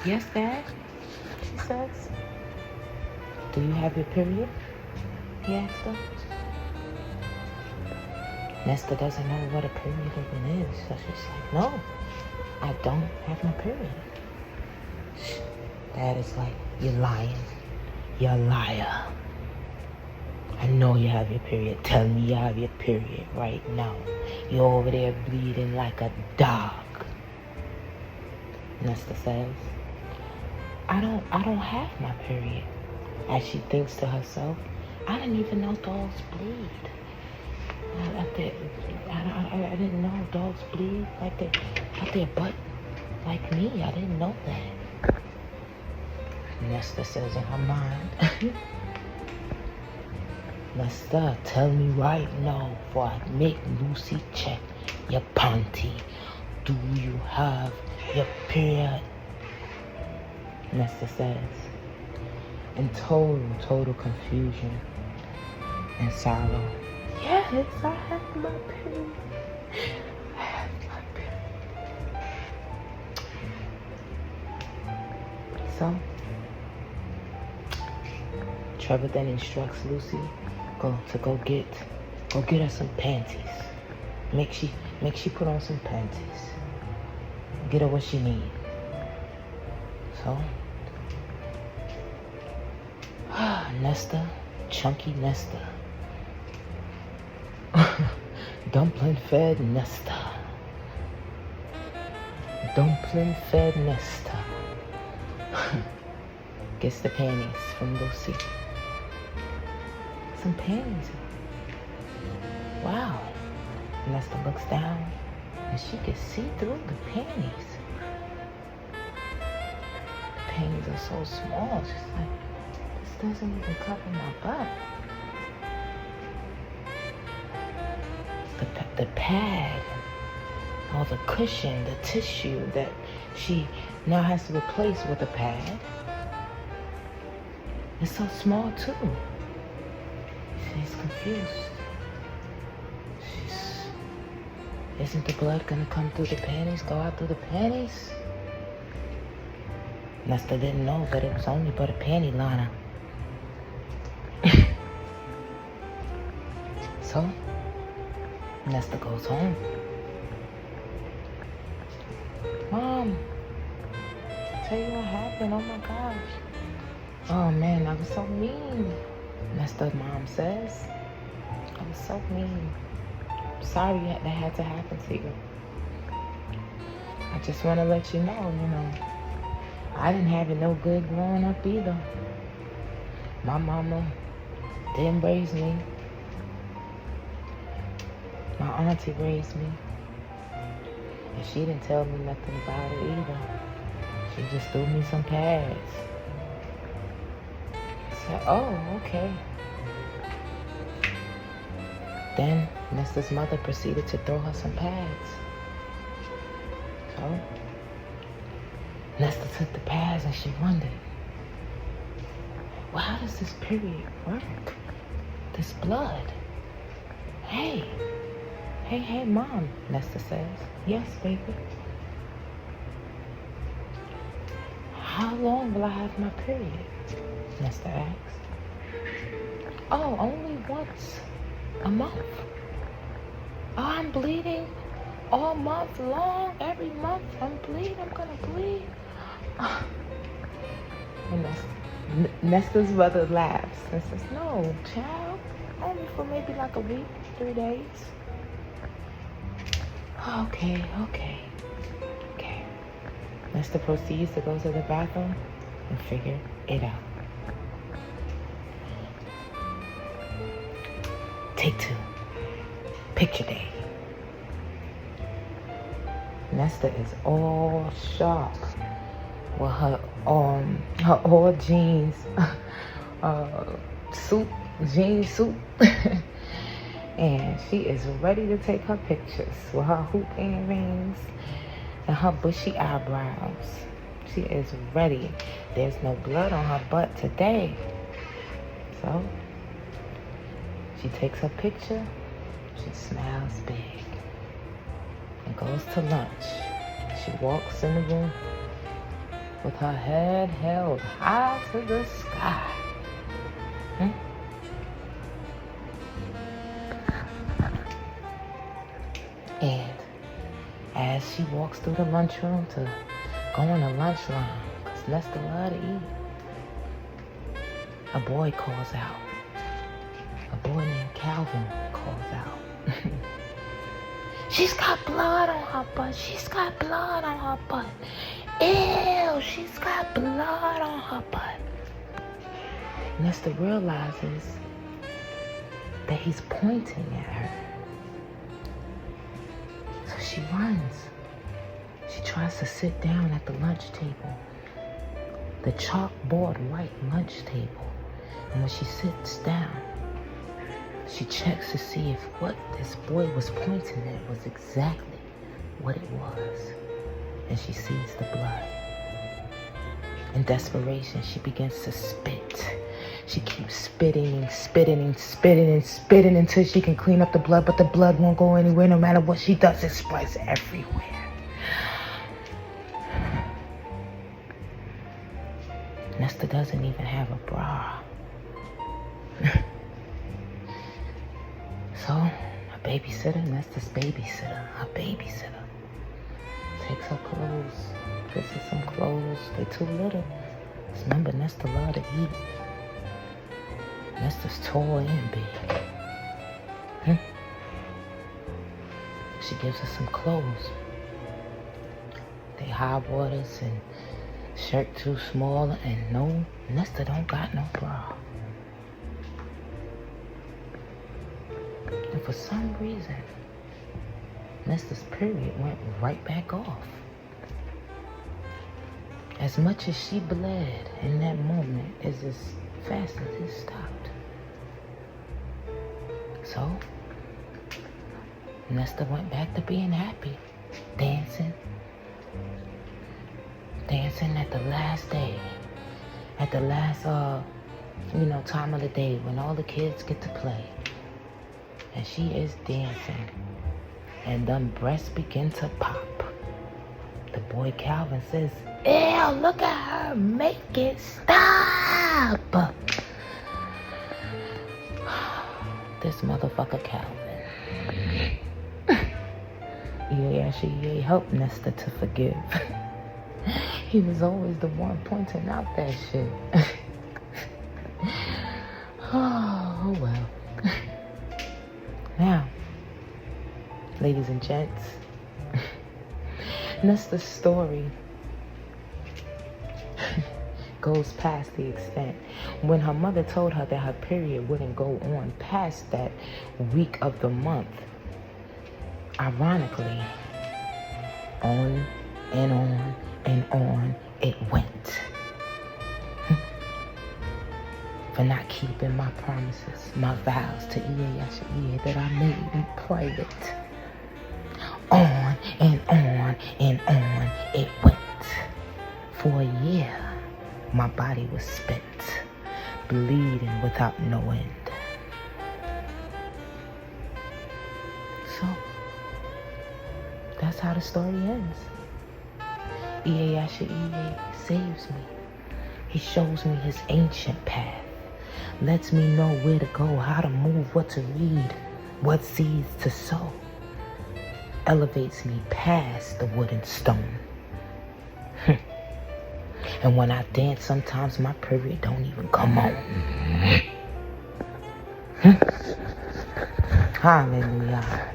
Yes, Dad, she says. Do you have your period? He asked her. Nesta doesn't know what a period even is, so she's like, no, I don't have my period. Dad is like, you're lying. You're a liar. I know you have your period. Tell me you have your period right now. You're over there bleeding like a dog. Nesta says, I don't have my period. As she thinks to herself, I didn't even know dogs bleed. I didn't know dogs bleed like they out their butt like me. I didn't know that. Nesta says in her mind, Nesta, tell me right now before I make Lucy check your panty. Do you have your period? Nesta says, in total confusion and sorrow, yes, I have my period. I have my period. So, Trevor then instructs Lucy to go get her some panties. Make she put on some panties. Get her what she needs. So, Nesta, chunky Nesta. Dumpling fed Nesta. Dumpling fed Nesta. Gets the panties from Lucy. Some panties. Wow. Nesta looks down and she can see through the panties. The panties are so small. She's like, this doesn't even cover my butt. The pad, all the cushion, the tissue that she now has to replace with a pad, it's so small too. She's confused. Isn't the blood gonna come through the panties, go out through the panties? Nesta didn't know that it was only but a panty liner. So, Nesta goes home. Mom, tell you what happened, oh my gosh. Oh man, I was so mean. Nesta's mom says, I was so mean. Sorry that had to happen to you. I just want to let you know, I didn't have it no good growing up either. My mama didn't raise me. My auntie raised me. And she didn't tell me nothing about it either. She just threw me some pads. I said, oh, okay. Then Nesta's mother proceeded to throw her some pads. So Nesta took the pads and she wondered, well, how does this period work? This blood. Hey, Mom, Nesta says. Yes, baby. How long will I have my period? Nesta asks. Oh, only once a month. Oh, I'm bleeding all month long. Every month I'm gonna bleed. And Nesta's mother laughs and says, no, child, only for maybe like a week, 3 days. Okay. Nesta proceeds to go to the bathroom and figure it out. Take 2. Picture day. Nesta is all sharp with her all jeans jean suit. And she is ready to take her pictures with her hoop earrings and her bushy eyebrows. She is ready. There's no blood on her butt today. So she takes her picture. She smiles big and goes to lunch. She walks in the room with her head held high to the sky. And as she walks through the lunchroom to go on the lunch line, because Lester love to eat, a boy calls out. A boy named Calvin calls out. She's got blood on her butt. She's got blood on her butt. Ew, she's got blood on her butt. Lester realizes that he's pointing at her. So she runs. She tries to sit down at the lunch table. The chalkboard white lunch table. And when she sits down, she checks to see if what this boy was pointing at was exactly what it was. And she sees the blood. In desperation, she begins to spit. She keeps spitting until she can clean up the blood, but the blood won't go anywhere. No matter what she does, it spreads everywhere. Nesta doesn't even have a bra. So, a babysitter, Nesta's babysitter, takes her clothes, gets her some clothes. They're too little. Just remember, Nesta love to eat. Nesta's tall and big. She gives her some clothes. They high waters and shirt too small, and no, Nesta don't got no bra. And for some reason, Nesta's period went right back off. As much as she bled in that moment is as fast as it stopped. So, Nesta went back to being happy, dancing at the last day, at the last, time of the day when all the kids get to play. And she is dancing, and them breasts begin to pop. The boy Calvin says, "Ew, look at her, make it stop." This motherfucker Calvin. Ehyeh helped Nesta to forgive. He was always the one pointing out that shit. Oh well. Now, ladies and gents, Nesta's story goes past the extent when her mother told her that her period wouldn't go on past that week of the month. Ironically, on and on and on it went. For not keeping my promises, my vows to Ehyeh that I made in private. On and on and on it went. For a year, my body was spent, bleeding without no end. So, that's how the story ends. Ehyeh saves me. He shows me his ancient path. Lets me know where to go, how to move, what to read, what seeds to sow. Elevates me past the wood and stone. And when I dance, sometimes my period don't even come on. Hallelujah.